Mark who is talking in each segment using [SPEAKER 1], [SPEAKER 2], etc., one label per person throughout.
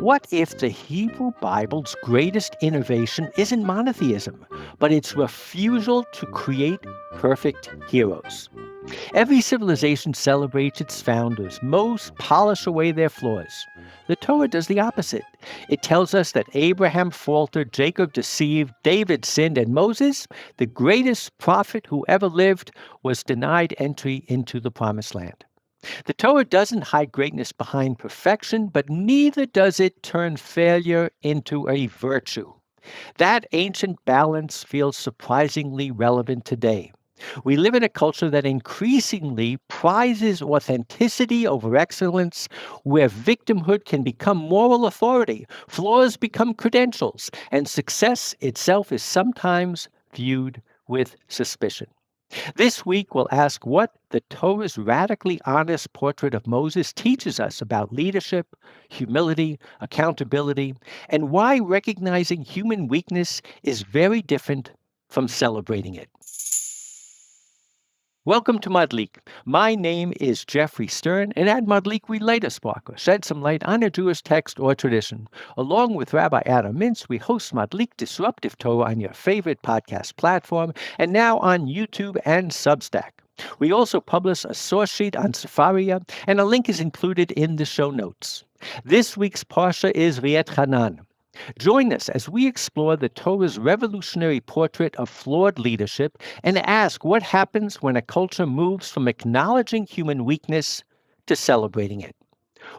[SPEAKER 1] What if the Hebrew Bible's greatest innovation isn't monotheism, but its refusal to create perfect heroes? Every civilization celebrates its founders, most polish away their flaws. The Torah does the opposite. It tells us that Abraham faltered, Jacob deceived, David sinned, and Moses, the greatest prophet who ever lived, was denied entry into the Promised Land. The Torah doesn't hide greatness behind perfection, but neither does it turn failure into a virtue. That ancient balance feels surprisingly relevant today. We live in a culture that increasingly prizes authenticity over excellence, where victimhood can become moral authority, flaws become credentials, and success itself is sometimes viewed with suspicion. This week, we'll ask what the Torah's radically honest portrait of Moses teaches us about leadership, humility, accountability, and why recognizing human weakness is very different from celebrating it. Welcome to Madlik. My name is Jeffrey Stern, and at Madlik we light a spark or shed some light on a Jewish text or tradition. Along with Rabbi Adam Mintz, we host Madlik Disruptive Torah on your favorite podcast platform, and now on YouTube and Substack. We also publish a source sheet on Sefaria, and a link is included in the show notes. This week's Parsha is Vetchanan. Join us as we explore the Torah's revolutionary portrait of flawed leadership and ask what happens when a culture moves from acknowledging human weakness to celebrating it.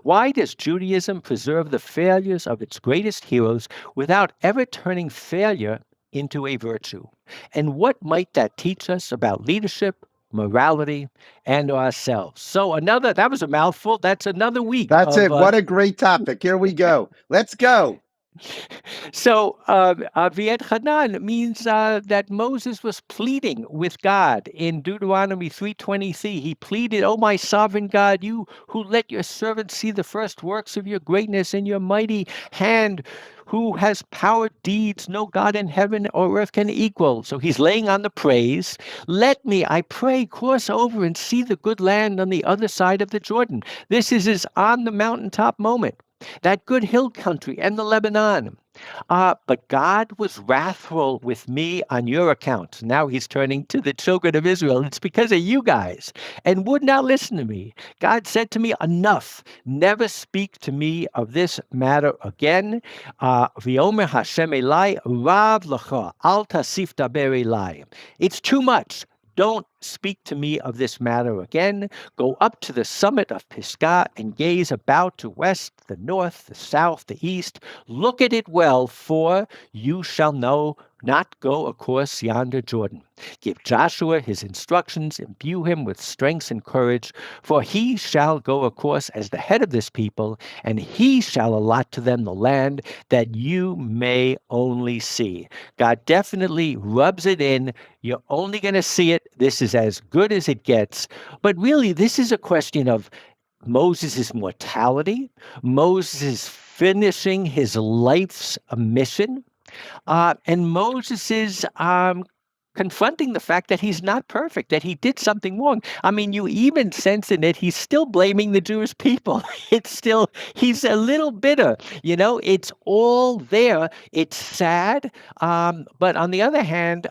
[SPEAKER 1] Why does Judaism preserve the failures of its greatest heroes without ever turning failure into a virtue? And what might that teach us about leadership, morality, and ourselves? So that was a mouthful. That's another week.
[SPEAKER 2] That's it. What a great topic. Here we go. Let's go.
[SPEAKER 1] So, Vetchanan means that Moses was pleading with God. In Deuteronomy 3:23, he pleaded, "O my sovereign God, you who let your servant see the first works of your greatness and your mighty hand, who has power deeds no God in heaven or earth can equal." So he's laying on the praise. "Let me, I pray, cross over and see the good land on the other side of the Jordan." This is his on the mountaintop moment. That good hill country and the Lebanon. But God was wrathful with me on your account. Now he's turning to the children of Israel. It's because of you guys, and would not listen to me. God said to me, "Enough. Never speak to me of this matter again." V'omer Hashem elai, Rav Lachem, al tasif daber elai. It's too much. Don't speak to me of this matter again. Go up to the summit of Pisgah and gaze about to west, the north, the south, the east. Look at it well, for you shall not go across yonder Jordan. Give Joshua his instructions, imbue him with strength and courage, for he shall go across as the head of this people, and he shall allot to them the land that you may only see. God definitely rubs it in. You're only going to see it. This is as good as it gets. But really, this is a question of Moses' mortality, Moses finishing his life's mission, and Moses is confronting the fact that he's not perfect, that he did something wrong. I mean, you even sense in it, he's still blaming the Jewish people. He's a little bitter. It's all there. It's sad. But on the other hand,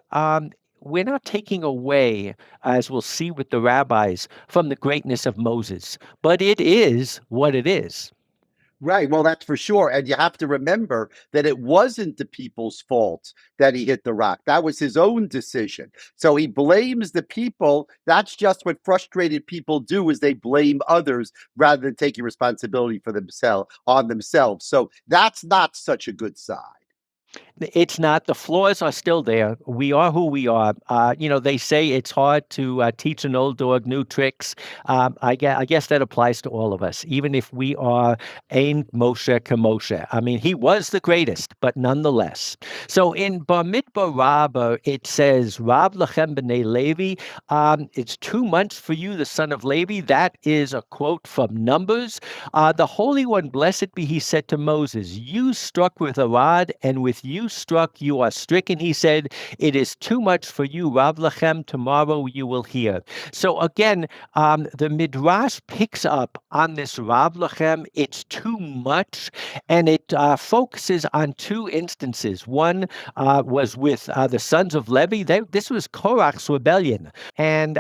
[SPEAKER 1] we're not taking away, as we'll see with the rabbis, from the greatness of Moses. But it is what it is.
[SPEAKER 2] Right. Well, that's for sure. And you have to remember that it wasn't the people's fault that he hit the rock. That was his own decision. So he blames the people. That's just what frustrated people do, is they blame others rather than taking responsibility for themselves. So that's not such a good side.
[SPEAKER 1] It's not. The flaws are still there. We are who we are. They say it's hard to teach an old dog new tricks. I guess that applies to all of us, even if we are Ein Moshe K'Moshe. I mean, he was the greatest, but nonetheless. So in Bar Mitzvah Rabbah, it says, Rav Lachem b'nei Levi, it's 2 months for you, the son of Levi. That is a quote from Numbers. The Holy One, blessed be he, said to Moses, you struck with a rod, and with you you struck, you are stricken, he said. It is too much for you, Rav Lachem. Tomorrow you will hear. So again, the Midrash picks up on this Rav Lachem. It's too much, and it focuses on two instances. One was with the sons of Levi. This was Korach's rebellion. And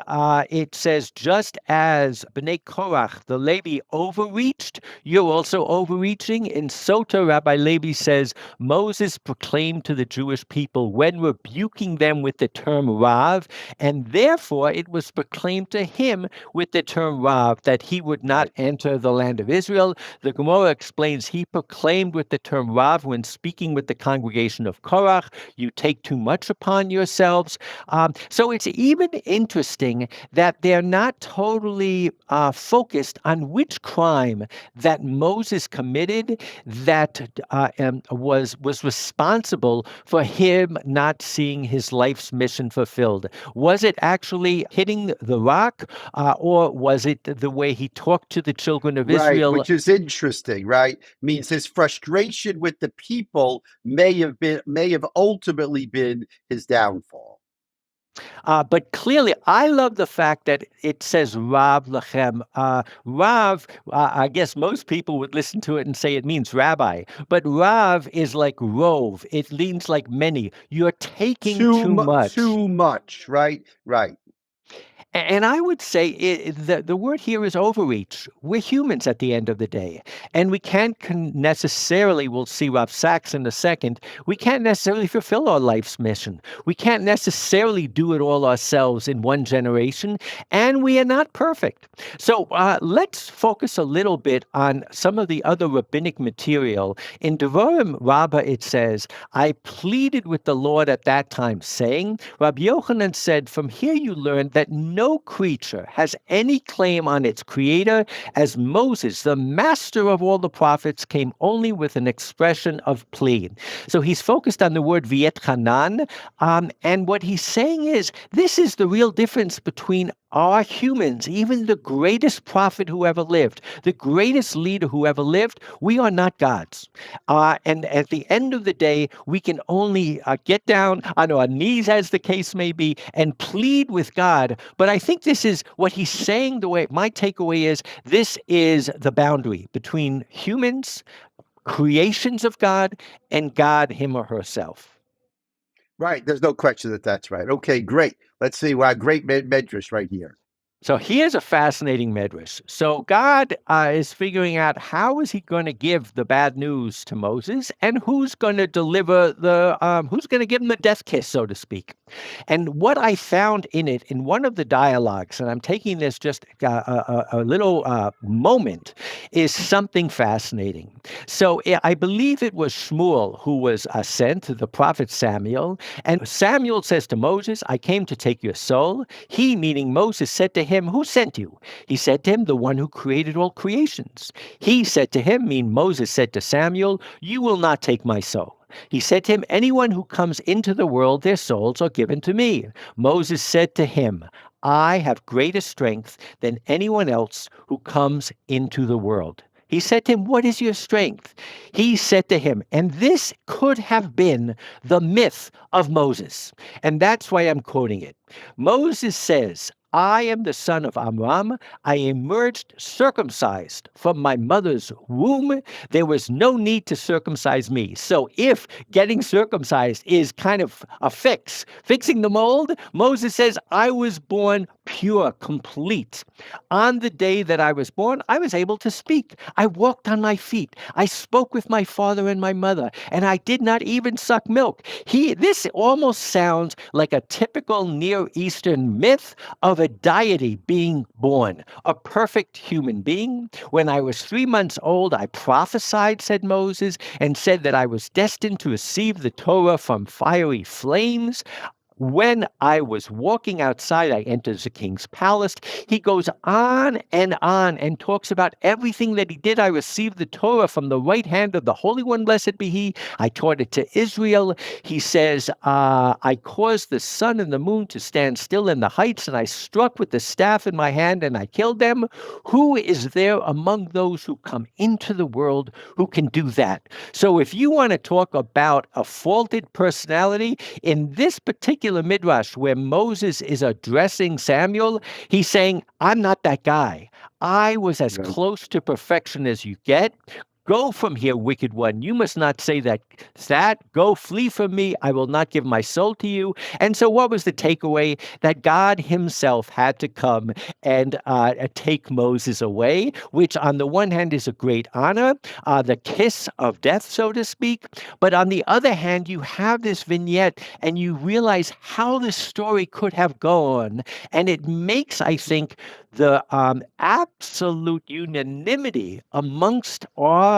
[SPEAKER 1] it says, just as B'nai Korach, the Levi, overreached, you're also overreaching. In Sota, Rabbi Levi says, Moses proclaimed to the Jewish people when rebuking them with the term Rav, and therefore it was proclaimed to him with the term Rav that he would not enter the land of Israel. The Gemara explains he proclaimed with the term Rav when speaking with the congregation of Korach, you take too much upon yourselves. So it's even interesting that they're not totally focused on which crime that Moses committed that was responsible for him not seeing his life's mission fulfilled. Was it actually hitting the rock, or was it the way he talked to the children of Israel?
[SPEAKER 2] Which is interesting, right? Means his frustration with the people may have ultimately been his downfall.
[SPEAKER 1] But clearly, I love the fact that it says Rav Lachem. Rav, I guess most people would listen to it and say it means rabbi. But Rav is like rove. It means like many. You're taking too much.
[SPEAKER 2] Too much, right? Right.
[SPEAKER 1] And I would say the word here is overreach. We're humans at the end of the day. And we can't necessarily, we'll see Rav Sachs in a second, we can't necessarily fulfill our life's mission. We can't necessarily do it all ourselves in one generation. And we are not perfect. So let's focus a little bit on some of the other rabbinic material. In Devarim Rabbah, it says, I pleaded with the Lord at that time, saying, Rabbi Yochanan said, from here you learn that no creature has any claim on its creator, as Moses, the master of all the prophets, came only with an expression of plea. So he's focused on the word Vetchanan, and what he's saying is, this is the real difference between our humans, even the greatest prophet who ever lived, the greatest leader who ever lived. We are not gods. And at the end of the day, we can only get down on our knees, as the case may be, and plead with God. But I think this is what he's saying. The way my takeaway is, this is the boundary between humans, creations of God, and God, him or herself.
[SPEAKER 2] Right. There's no question that that's right. Okay, great. Let's see. Wow, great Midrash right here.
[SPEAKER 1] So here's a fascinating midrash. So God is figuring out how is he going to give the bad news to Moses, and who's going to deliver who's going to give him the death kiss, so to speak. And what I found in it, in one of the dialogues, and I'm taking this just a little moment, is something fascinating. So I believe it was Shmuel who was sent to the prophet Samuel, and Samuel says to Moses, I came to take your soul. He, meaning Moses, said to him, who sent you? He said to him, the one who created all creations. He said to him, Moses said to Samuel, you will not take my soul. He said to him, anyone who comes into the world, their souls are given to me. Moses said to him, I have greater strength than anyone else who comes into the world. He said to him, what is your strength? He said to him, and this could have been the myth of Moses. And that's why I'm quoting it. Moses says, I am the son of Amram. I emerged circumcised from my mother's womb. There was no need to circumcise me. So if getting circumcised is kind of a fixing the mold, Moses says, I was born pure, complete. On the day that I was born, I was able to speak. I walked on my feet. I spoke with my father and my mother, and I did not even suck milk. This almost sounds like a typical Near Eastern myth of a deity being born, a perfect human being. When I was 3 months old, I prophesied, said Moses, and said that I was destined to receive the Torah from fiery flames. When I was walking outside, I entered the king's palace. He goes on and talks about everything that he did. I received the Torah from the right hand of the Holy One, blessed be he. I taught it to Israel. He says, I caused the sun and the moon to stand still in the heights, and I struck with the staff in my hand, and I killed them. Who is there among those who come into the world who can do that? So if you want to talk about a faulted personality, in this particular midrash where Moses is addressing Samuel, he's saying, I'm not that guy. I was as
[SPEAKER 2] Right.
[SPEAKER 1] close to perfection as you get. Go from here, wicked one. You must not say that. Go flee from me. I will not give my soul to you. And so, what was the takeaway? That God himself had to come and take Moses away, which on the one hand is a great honor, the kiss of death, so to speak. But on the other hand, you have this vignette and you realize how this story could have gone. And it makes, I think, the absolute unanimity amongst our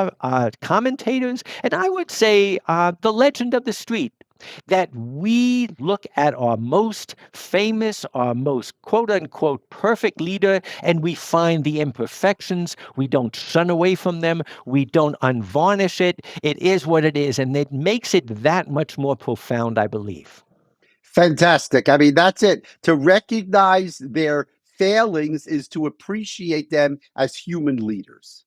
[SPEAKER 1] commentators, and I would say the legend of the street, that we look at our most famous, our most quote unquote perfect leader, and we find the imperfections. We don't shun away from them. We don't unvarnish it. It is what it is, and it makes it that much more profound, I believe.
[SPEAKER 2] Fantastic. I mean, that's it. To recognize their failings is to appreciate them as human leaders.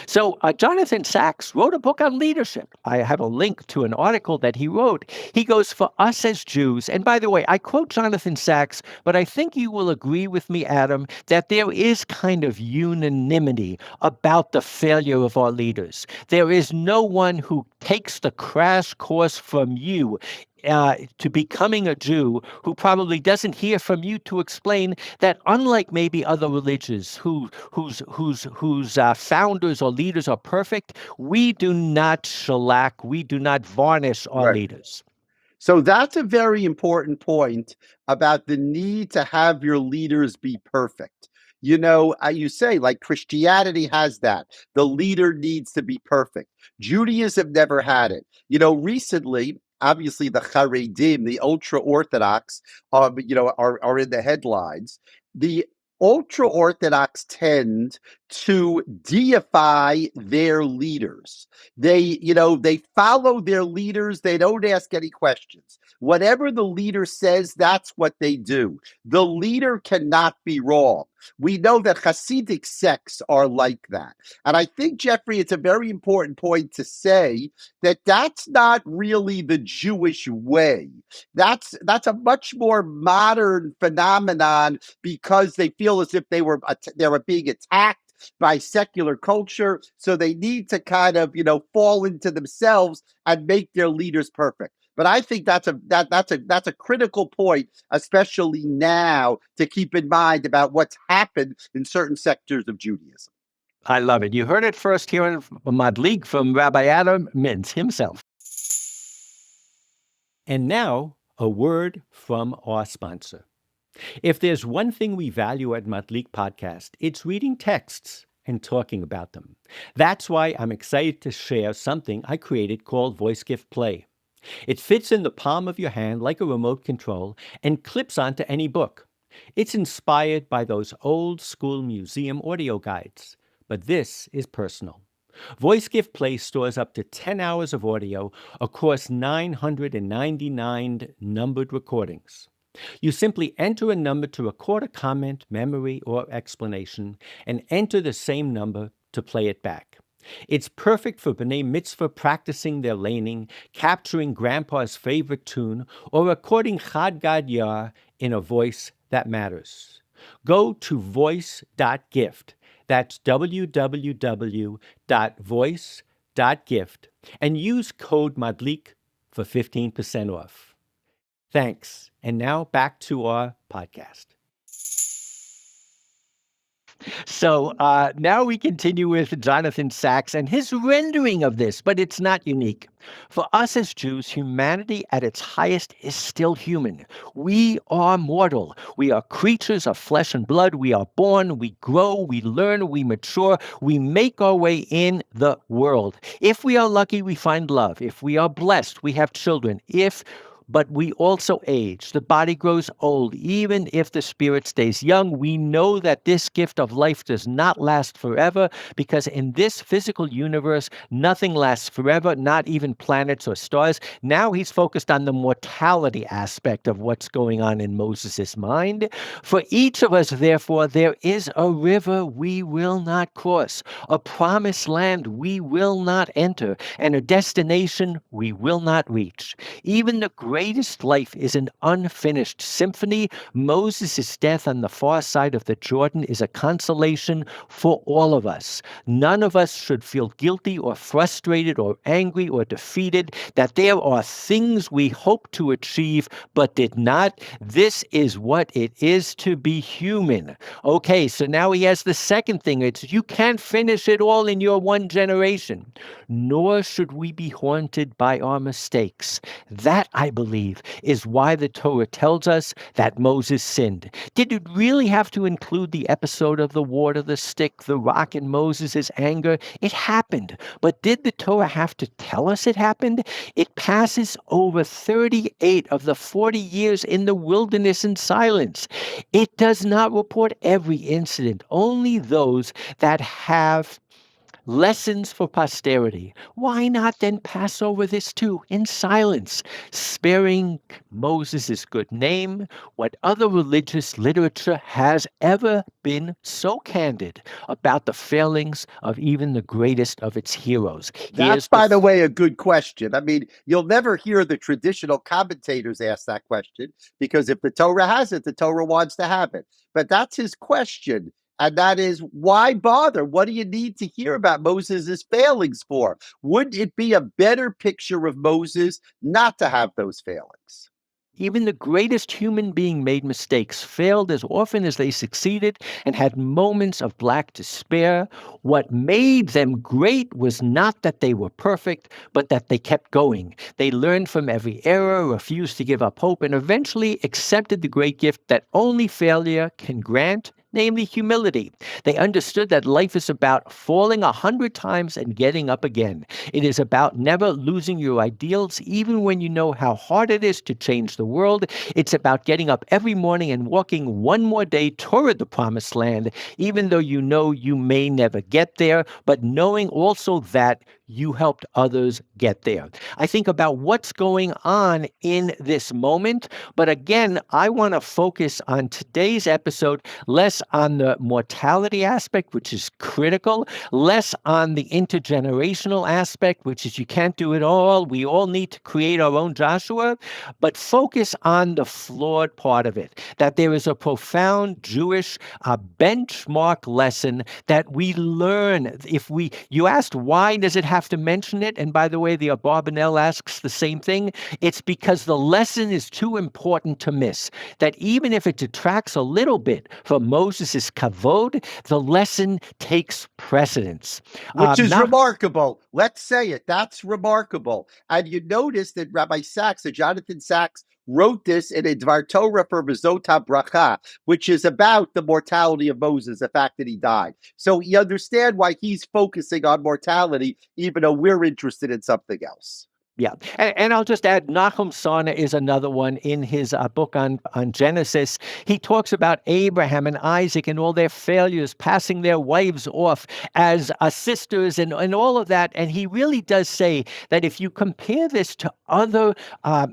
[SPEAKER 1] So, Jonathan Sachs wrote a book on leadership. I have a link to an article that he wrote. He goes, for us as Jews, and by the way, I quote Jonathan Sachs, but I think you will agree with me, Adam, that there is kind of unanimity about the failure of our leaders. There is no one who takes the crash course from you to becoming a Jew who probably doesn't hear from you to explain that, unlike maybe other religions whose founders or leaders are perfect, we do not shellac, we do not varnish our
[SPEAKER 2] Right.
[SPEAKER 1] leaders.
[SPEAKER 2] So that's a very important point about the need to have your leaders be perfect. You know, you say like Christianity has that. The leader needs to be perfect. Judaism never had it. You know, recently, obviously the Haredim, the ultra Orthodox, are in the headlines. The ultra Orthodox tend to deify their leaders. They follow their leaders. They don't ask any questions. Whatever the leader says, that's what they do. The leader cannot be wrong. We know that Hasidic sects are like that. And I think, Jeffrey, it's a very important point to say that that's not really the Jewish way. That's a much more modern phenomenon because they feel as if they were being attacked by secular culture, so they need to kind of fall into themselves and make their leaders perfect. But I think that's a critical point, especially now, to keep in mind about what's happened in certain sectors of Judaism.
[SPEAKER 1] I love it. You heard it first here in Madlik from Rabbi Adam Mintz himself. And now, a word from our sponsor. If there's one thing we value at Madlik Podcast, it's reading texts and talking about them. That's why I'm excited to share something I created called Voice Gift Play. It fits in the palm of your hand like a remote control and clips onto any book. It's inspired by those old school museum audio guides, but this is personal. Voice Gift Play stores up to 10 hours of audio across 999 numbered recordings. You simply enter a number to record a comment, memory, or explanation, and enter the same number to play it back. It's perfect for B'nai Mitzvah practicing their laning, capturing Grandpa's favorite tune, or recording Chad Gad Yar in a voice that matters. Go to voice.gift. That's www.voice.gift and use code MADLIK for 15% off. Thanks. And now back to our podcast. So now we continue with Jonathan Sachs and his rendering of this, but it's not unique. For us as Jews, humanity at its highest is still human. We are mortal. We are creatures of flesh and blood. We are born, we grow, we learn, we mature, we make our way in the world. If we are lucky, we find love. If we are blessed, we have children. but we also age. The body grows old, even if the spirit stays young. We know that this gift of life does not last forever, because in this physical universe, nothing lasts forever, not even planets or stars. Now he's focused on the mortality aspect of what's going on in Moses' mind. For each of us, therefore, there is a river we will not cross, a promised land we will not enter, and a destination we will not reach. Even the greatest life is an unfinished symphony. Moses' death on the far side of the Jordan is a consolation for all of us. None of us should feel guilty or frustrated or angry or defeated that there are things we hope to achieve but did not. This is what it is to be human. Okay, so now he has the second thing. It's you can't finish it all in your one generation, nor should we be haunted by our mistakes. That, I believe, is why the Torah tells us that Moses sinned. Did it really have to include the episode of the water, the stick, the rock, and Moses' anger? It happened. But did the Torah have to tell us it happened? It passes over 38 of the 40 years in the wilderness in silence. It does not report every incident, only those that have lessons for posterity. Why not then pass over this too in silence, sparing Moses' good name? What other religious literature has ever been so candid about the failings of even the greatest of its heroes?
[SPEAKER 2] That's, by the way, a good question. I mean, you'll never hear the traditional commentators ask that question, because if the Torah has it, the Torah wants to have it. But that's his question. And that is, why bother? What do you need to hear about Moses' failings for? Wouldn't it be a better picture of Moses not to have those failings?
[SPEAKER 1] Even the greatest human being made mistakes, failed as often as they succeeded, and had moments of black despair. What made them great was not that they were perfect, but that they kept going. They learned from every error, refused to give up hope, and eventually accepted the great gift that only failure can grant, namely humility. They understood that life is about falling 100 times and getting up again. It is about never losing your ideals, even when you know how hard it is to change the world. It's about getting up every morning and walking one more day toward the promised land, even though you know you may never get there, but knowing also that you helped others get there. I think about what's going on in this moment, but again, I want to focus on today's episode less on the mortality aspect, which is critical, less on the intergenerational aspect, which is you can't do it all. We all need to create our own Joshua, but focus on the flawed part of it, that there is a profound Jewish benchmark lesson that we learn. You asked, why does it have to mention it? And by the way, the Abarbanel asks the same thing. It's because the lesson is too important to miss, that even if it detracts a little bit from Moses' kavod, the lesson takes precedence.
[SPEAKER 2] Which is remarkable. Let's say it. That's remarkable. And you notice that Rabbi Sachs, Jonathan Sachs, wrote this in a Dvar Torah for Mizot HaBracha, which is about the mortality of Moses, the fact that he died. So you understand why he's focusing on mortality, even though we're interested in something else.
[SPEAKER 1] Yeah, and I'll just add, Nahum Sarna is another one in his book on Genesis. He talks about Abraham and Isaac and all their failures, passing their wives off as sisters and all of that. And he really does say that if you compare this to other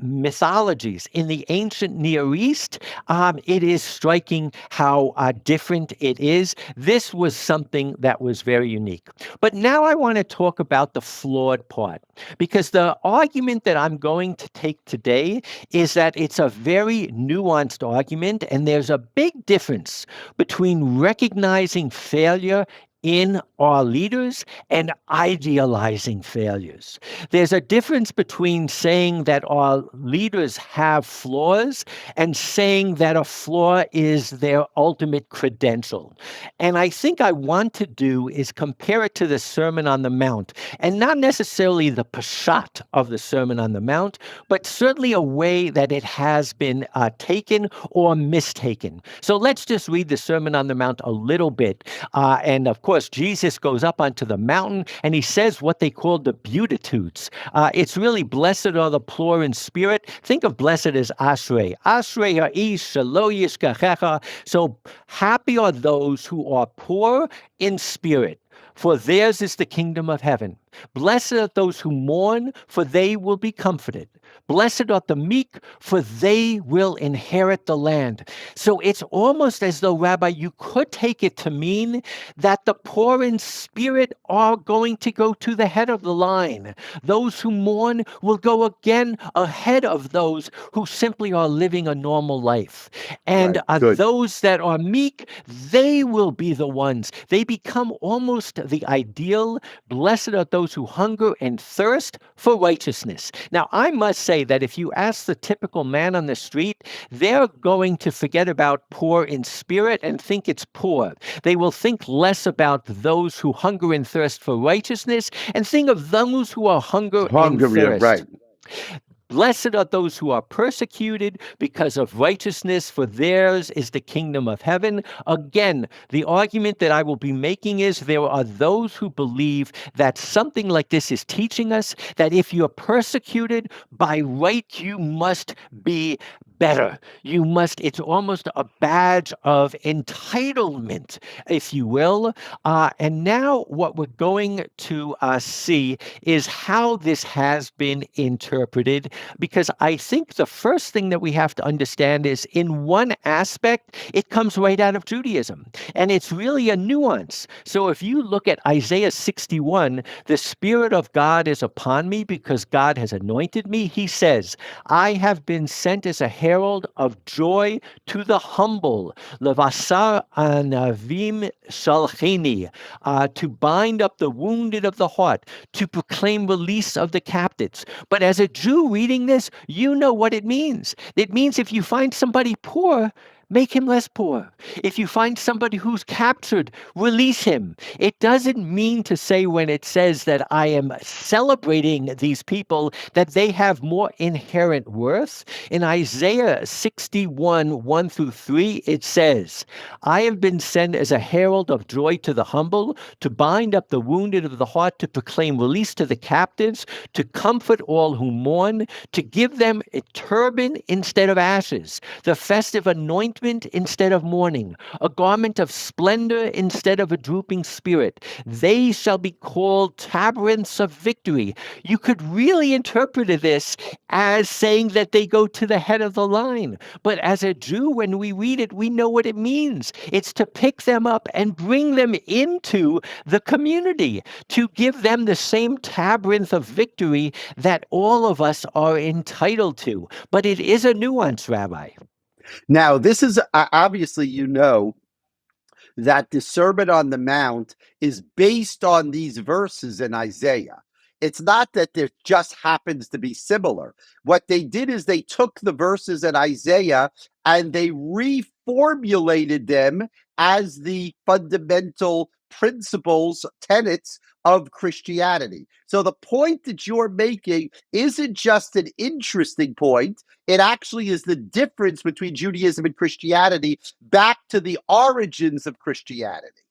[SPEAKER 1] mythologies in the ancient Near East, it is striking how different it is. This was something that was very unique. But now I want to talk about the flawed part, because the argument that I'm going to take today is that it's a very nuanced argument, and there's a big difference between recognizing failure in our leaders and idealizing failures. There's a difference between saying that our leaders have flaws and saying that a flaw is their ultimate credential. And I think I want to do is compare it to the Sermon on the Mount, and not necessarily the Peshat of the Sermon on the Mount, but certainly a way that it has been taken or mistaken. So let's just read the Sermon on the Mount a little bit, and of course, Jesus goes up onto the mountain and he says what they call the Beatitudes. It's really blessed are the poor in spirit. Think of blessed as Ashrei. Ashrei ha'ish shelo yishkachecha. So happy are those who are poor in spirit, for theirs is the kingdom of heaven. Blessed are those who mourn, for they will be comforted. Blessed are the meek, for they will inherit the land. So it's almost as though, Rabbi, you could take it to mean that the poor in spirit are going to go to the head of the line. Those who mourn will go again ahead of those who simply are living a normal life. And
[SPEAKER 2] Right. Good.
[SPEAKER 1] those that are meek, they will be the ones. They become almost the ideal. Blessed are those who hunger and thirst for righteousness. Now, I must say that if you ask the typical man on the street, they're going to forget about poor in spirit and think it's poor. They will think less about those who hunger and thirst for righteousness and think of those who are hunger and
[SPEAKER 2] Hungry,
[SPEAKER 1] thirst.
[SPEAKER 2] right.
[SPEAKER 1] Blessed are those who are persecuted because of righteousness, for theirs is the kingdom of heaven. Again, the argument that I will be making is there are those who believe that something like this is teaching us that if you're persecuted, by right you must be better. You must, it's almost a badge of entitlement, if you will. And now what we're going to see is how this has been interpreted, because I think the first thing that we have to understand is in one aspect, it comes right out of Judaism, and it's really a nuance. So if you look at Isaiah 61, the Spirit of God is upon me because God has anointed me. He says, I have been sent as a herald of joy to the humble, levasar anavim shalchini, to bind up the wounded of the heart, to proclaim release of the captives. But as a Jew reading this, you know what it means. It means if you find somebody poor, make him less poor. If you find somebody who's captured, release him. It doesn't mean to say when it says that I am celebrating these people that they have more inherent worth. In Isaiah 61, 1 through 3, it says, I have been sent as a herald of joy to the humble, to bind up the wounded of the heart, to proclaim release to the captives, to comfort all who mourn, to give them a turban instead of ashes, the festive anointment instead of mourning, a garment of splendor instead of a drooping spirit. They shall be called tabernates of victory. You could really interpret this as saying that they go to the head of the line. But as a Jew, when we read it, we know what it means. It's to pick them up and bring them into the community, to give them the same tabernacle of victory that all of us are entitled to. But it is a nuance, Rabbi.
[SPEAKER 2] Now, this is obviously, that the Sermon on the Mount is based on these verses in Isaiah. It's not that there just happens to be similar. What they did is they took the verses in Isaiah and they reformulated them as the fundamental principles, tenets of Christianity. So the point that you're making isn't just an interesting point. It actually is the difference between Judaism and Christianity back to the origins of Christianity.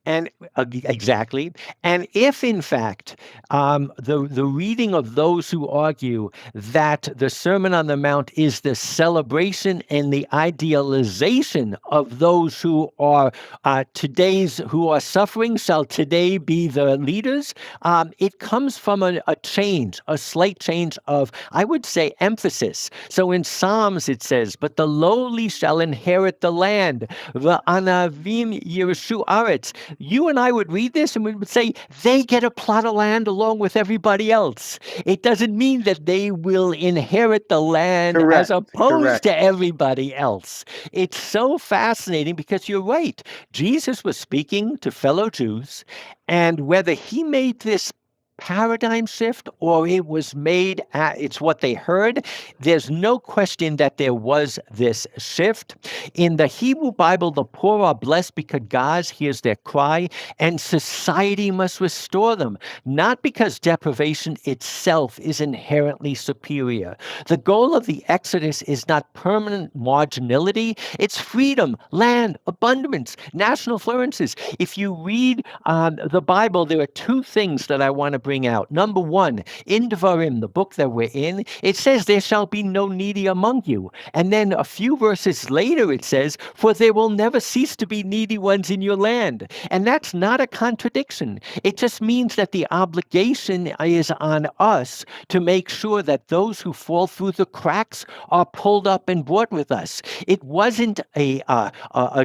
[SPEAKER 1] And exactly. And if, in fact, the reading of those who argue that the Sermon on the Mount is the celebration and the idealization of those who are who are suffering shall today be the leaders, it comes from a change, a slight change of, I would say, emphasis. So in Psalms it says, "But the lowly shall inherit the land. V'anavim yirshu aretz." You and I would read this and we would say, they get a plot of land along with everybody else. It doesn't mean that they will inherit the land as opposed to everybody else. It's so fascinating because you're right. Jesus was speaking to fellow Jews, and whether he made this paradigm shift or it was made, it's what they heard. There's no question that there was this shift. In the Hebrew Bible, the poor are blessed because God hears their cry, and society must restore them, not because deprivation itself is inherently superior. The goal of the Exodus is not permanent marginality, it's freedom, land, abundance, national fluences. If you read the Bible, there are two things that I want to bring out. Number one, in Devarim, the book that we're in, it says, there shall be no needy among you. And then a few verses later, it says, for there will never cease to be needy ones in your land. And that's not a contradiction. It just means that the obligation is on us to make sure that those who fall through the cracks are pulled up and brought with us. It wasn't a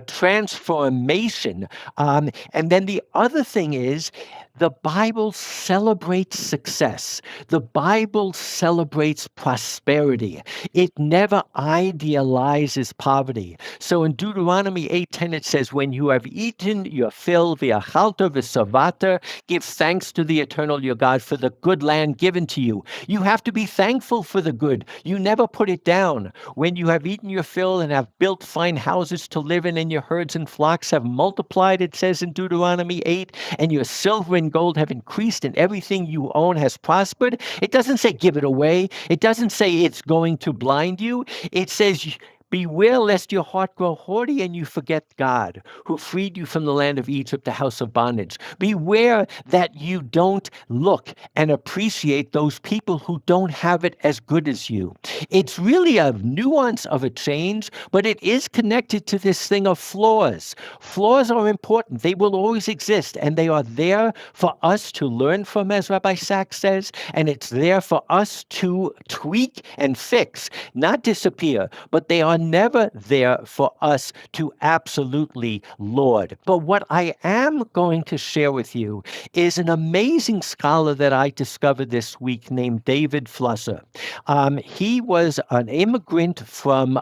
[SPEAKER 1] transformation. And then the other thing is, the Bible celebrates success. The Bible celebrates prosperity. It never idealizes poverty. So in Deuteronomy 8:10, it says, when you have eaten your fill, v'achalta v'savata, give thanks to the eternal your God for the good land given to you. You have to be thankful for the good. You never put it down. When you have eaten your fill and have built fine houses to live in, and your herds and flocks have multiplied, it says in Deuteronomy 8, and your silver and gold have increased, and everything you own has prospered. It doesn't say give it away. It doesn't say it's going to blind you. It says, beware lest your heart grow haughty and you forget God, who freed you from the land of Egypt, the house of bondage. Beware that you don't look and appreciate those people who don't have it as good as you. It's really a nuance of a change, but it is connected to this thing of flaws. Flaws are important. They will always exist, and they are there for us to learn from, as Rabbi Sachs says, and it's there for us to tweak and fix, not disappear, but they are never there for us to absolutely laud. But what I am going to share with you is an amazing scholar that I discovered this week named David Flusser. He was an immigrant from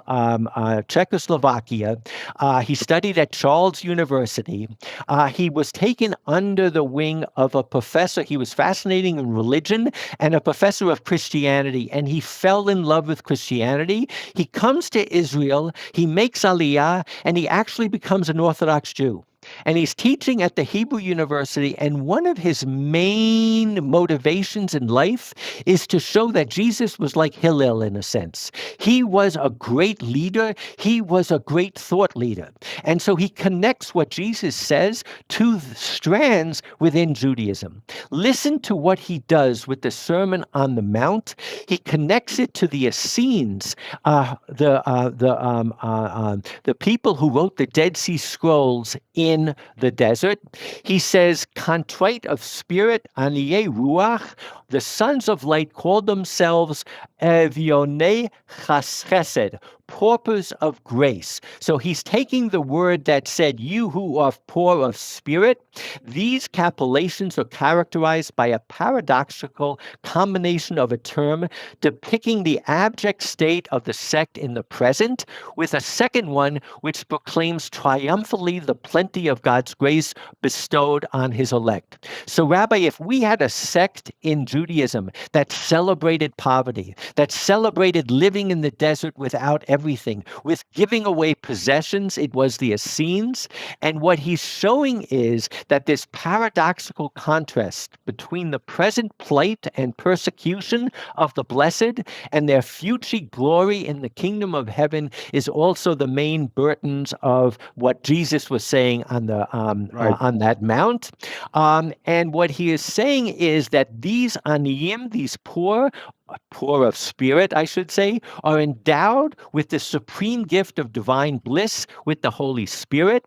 [SPEAKER 1] Czechoslovakia. He studied at Charles University. He was taken under the wing of a professor. He was fascinating in religion and a professor of Christianity, and he fell in love with Christianity. He comes to Israel, he makes Aliyah, and he actually becomes an Orthodox Jew. And he's teaching at the Hebrew University, and one of his main motivations in life is to show that Jesus was like Hillel in a sense. He was a great leader. He was a great thought leader. And so he connects what Jesus says to the strands within Judaism. Listen to what he does with the Sermon on the Mount. He connects it to the Essenes, the people who wrote the Dead Sea Scrolls in the desert. He says, contrite of spirit, aniyei ruach, the sons of light called themselves evionei chesed, paupers of grace. So he's taking the word that said, you who are poor of spirit. These capellations are characterized by a paradoxical combination of a term depicting the abject state of the sect in the present, with a second one which proclaims triumphantly the plenty of God's grace bestowed on his elect. So, Rabbi, if we had a sect in Judaism that celebrated poverty, that celebrated living in the desert without everything, with giving away possessions, it was the Essenes. And what he's showing is that this paradoxical contrast between the present plight and persecution of the blessed and their future glory in the kingdom of heaven is also the main burdens of what Jesus was saying on the on that mount. And what he is saying is that these aniyim, these poor of spirit, I should say, are endowed with the supreme gift of divine bliss with the Holy Spirit.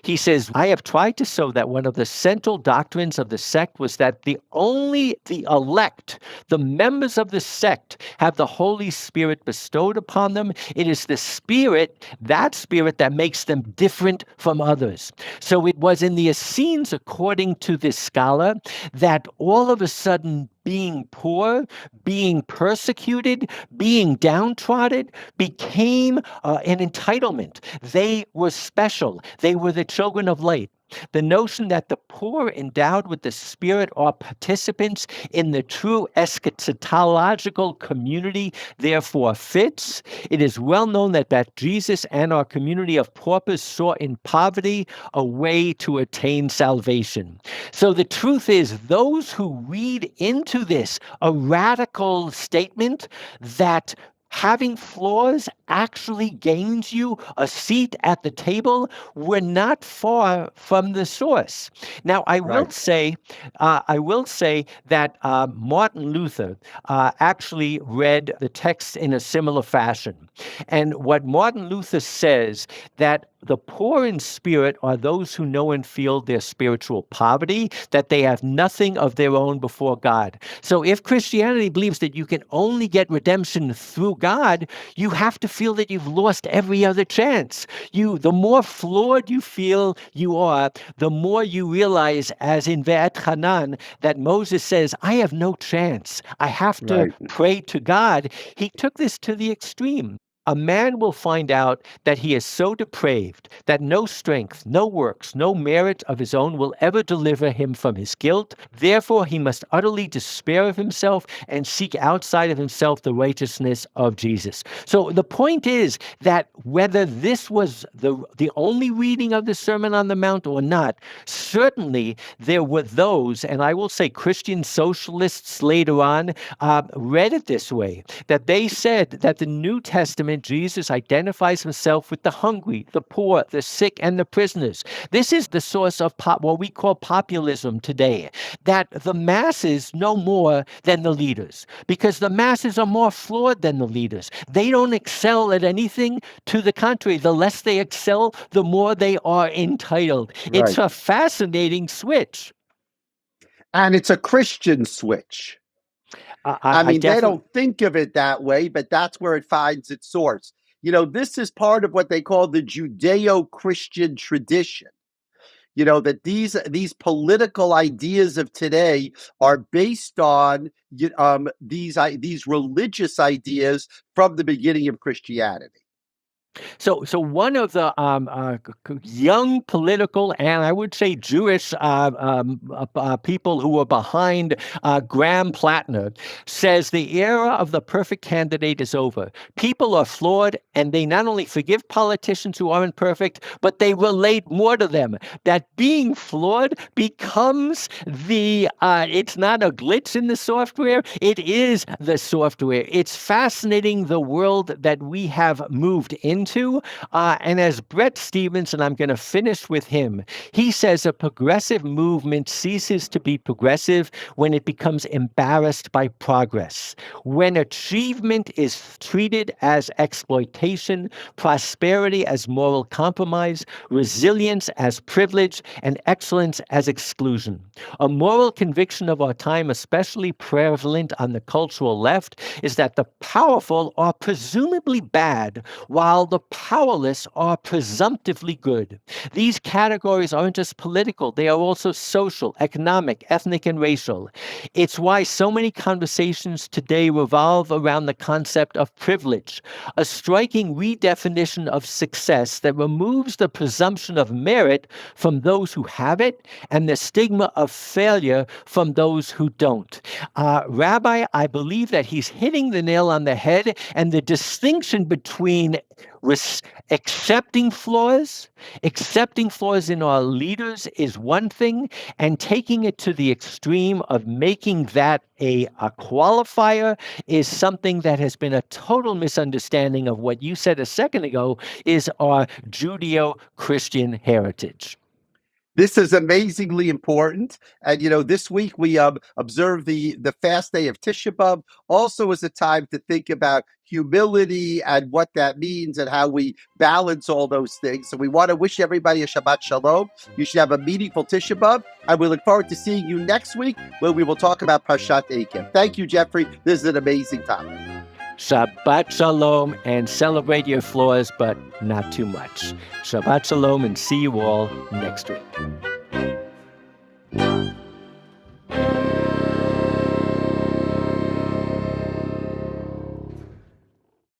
[SPEAKER 1] He says, I have tried to show that one of the central doctrines of the sect was that only the elect, the members of the sect, have the Holy Spirit bestowed upon them. It is the Spirit, that makes them different from others. So it was in the Essenes, according to this scholar, that all of a sudden being poor, being persecuted, being downtrodden became an entitlement. They were special. They were the children of light. The notion that the poor endowed with the Spirit are participants in the true eschatological community therefore fits. It is well known that Jesus and our community of paupers saw in poverty a way to attain salvation. So the truth is, those who read into this a radical statement that having flaws actually gains you a seat at the table, we're not far from the source. Now, I will
[SPEAKER 2] Right.
[SPEAKER 1] say that Martin Luther actually read the text in a similar fashion. And what Martin Luther says, that the poor in spirit are those who know and feel their spiritual poverty, that they have nothing of their own before God. So if Christianity believes that you can only get redemption through God, you have to feel that you've lost every other chance. The more flawed you feel you are, the more you realize, as in Vetchanan, that Moses says, I have no chance. I have to
[SPEAKER 2] Right.
[SPEAKER 1] pray to God. He took this to the extreme. A man will find out that he is so depraved that no strength, no works, no merit of his own will ever deliver him from his guilt. Therefore, he must utterly despair of himself and seek outside of himself the righteousness of Jesus. So the point is that whether this was the only reading of the Sermon on the Mount or not, certainly there were those, and I will say Christian socialists later on, read it this way, that they said that the New Testament, Jesus identifies himself with the hungry, the poor, the sick, and the prisoners. This is the source of what we call populism today, that the masses know more than the leaders, because the masses are more flawed than the leaders. They don't excel at anything. To the contrary, the less they excel, the more they are entitled. It's
[SPEAKER 2] Right.
[SPEAKER 1] a fascinating switch.
[SPEAKER 2] And it's a Christian switch. I
[SPEAKER 1] I
[SPEAKER 2] mean, they
[SPEAKER 1] definitely.
[SPEAKER 2] don't think of it that way, but that's where it finds its source. This is part of what they call the Judeo-Christian tradition. That these political ideas of today are based on these religious ideas from the beginning of Christianity.
[SPEAKER 1] So one of the young political and I would say Jewish people who were behind Graham Plattner says the era of the perfect candidate is over. People are flawed, and they not only forgive politicians who aren't perfect, but they relate more to them. That being flawed becomes it's not a glitch in the software, it is the software. It's fascinating, the world that we have moved into. And as Brett Stevens, and I'm going to finish with him, he says a progressive movement ceases to be progressive when it becomes embarrassed by progress. When achievement is treated as exploitation, prosperity as moral compromise, resilience as privilege, and excellence as exclusion. A moral conviction of our time, especially prevalent on the cultural left, is that the powerful are presumably bad, while the powerless are presumptively good. These categories aren't just political, they are also social, economic, ethnic, and racial. It's why so many conversations today revolve around the concept of privilege, a striking redefinition of success that removes the presumption of merit from those who have it and the stigma of failure from those who don't. Rabbi, I believe that he's hitting the nail on the head, and the distinction between accepting flaws in our leaders is one thing, and taking it to the extreme of making that a qualifier is something that has been a total misunderstanding of what you said a second ago is our Judeo-Christian heritage.
[SPEAKER 2] This is amazingly important. And, this week we observe the fast day of Tisha B'Av, also as a time to think about humility and what that means and how we balance all those things. So we want to wish everybody a Shabbat Shalom. You should have a meaningful Tisha B'Av. And we look forward to seeing you next week, where we will talk about Parshat Eikev. Thank you, Jeffrey. This is an amazing topic.
[SPEAKER 1] Shabbat Shalom, and celebrate your flaws, but not too much. Shabbat Shalom, and see you all next week.